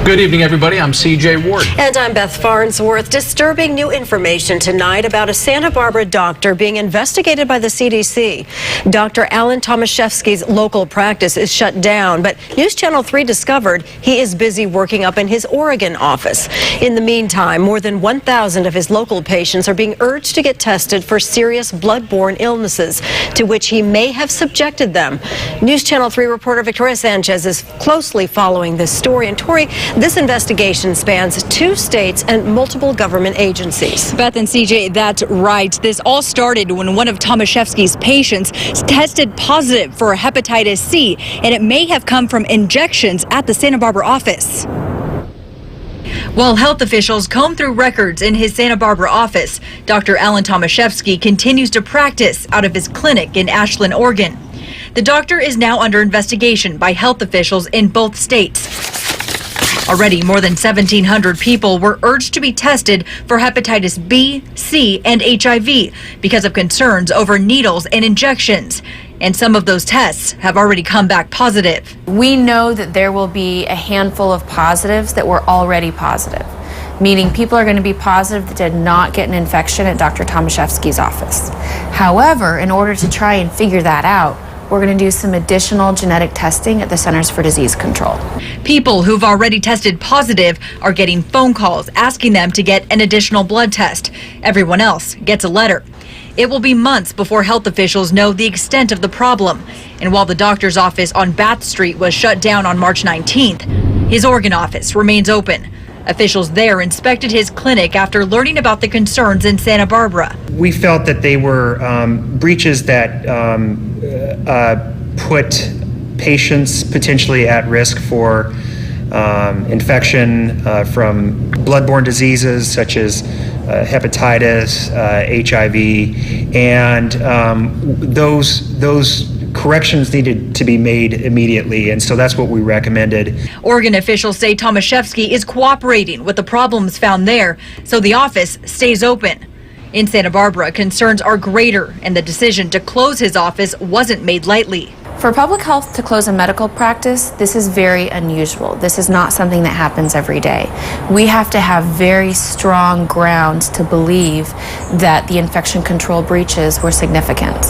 Good evening, everybody. I'm CJ Ward. And I'm Beth Farnsworth. Disturbing new information tonight about a Santa Barbara doctor being investigated by the CDC. Dr. Alan Thomashefsky's local practice is shut down, but News Channel 3 discovered he is busy working up in his Oregon office. In the meantime, more than 1,000 of his local patients are being urged to get tested for serious blood-borne illnesses to which he may have subjected them. News Channel 3 reporter Victoria Sanchez is closely following this story. And Tori, this investigation spans 2 states and multiple government agencies. Beth and CJ, that's right. This all started when one of Thomashefsky's patients tested positive for hepatitis C, and it may have come from injections at the Santa Barbara office. While health officials comb through records in his Santa Barbara office, Dr. Alan Thomashefsky continues to practice out of his clinic in Ashland, Oregon. The doctor is now under investigation by health officials in both states. Already, more than 1,700 people were urged to be tested for hepatitis B, C, and HIV because of concerns over needles and injections. And some of those tests have already come back positive. We know that there will be a handful of positives that were already positive, meaning people are going to be positive that did not get an infection at Dr. Thomashefsky's office. However, in order to try and figure that out, we're going to do some additional genetic testing at the Centers for Disease Control. People who've already tested positive are getting phone calls asking them to get an additional blood test. Everyone else gets a letter. It will be months before health officials know the extent of the problem. And while the doctor's office on Bath Street was shut down on March 19th, his Oregon office remains open. Officials there inspected his clinic after learning about the concerns in Santa Barbara. We felt that they were breaches that put patients potentially at risk for infection from bloodborne diseases such as hepatitis, HIV, and those corrections needed to be made immediately, and so that's what we recommended. Oregon officials say Thomashefsky is cooperating with the problems found there, so the office stays open. In Santa Barbara, concerns are greater, and the decision to close his office wasn't made lightly. For public health to close a medical practice, this is very unusual. This is not something that happens every day. We have to have very strong grounds to believe that the infection control breaches were significant.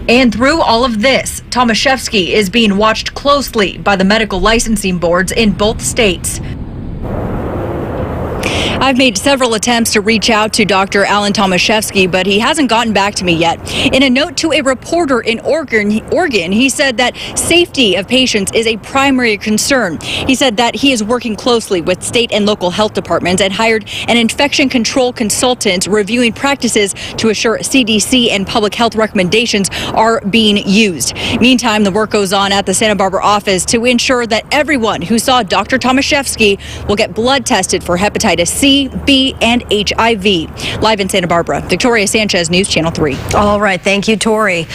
And through all of this, Thomashefsky is being watched closely by the medical licensing boards in both states. I've made several attempts to reach out to Dr. Alan Thomashefsky, but he hasn't gotten back to me yet. In a note to a reporter in Oregon, he said that safety of patients is a primary concern. He said that he is working closely with state and local health departments and hired an infection control consultant reviewing practices to assure CDC and public health recommendations are being used. Meantime, the work goes on at the Santa Barbara office to ensure that everyone who saw Dr. Thomashefsky will get blood tested for hepatitis C, B, and HIV. Live in Santa Barbara, Victoria Sanchez, News Channel 3. All right. Thank you, Tori.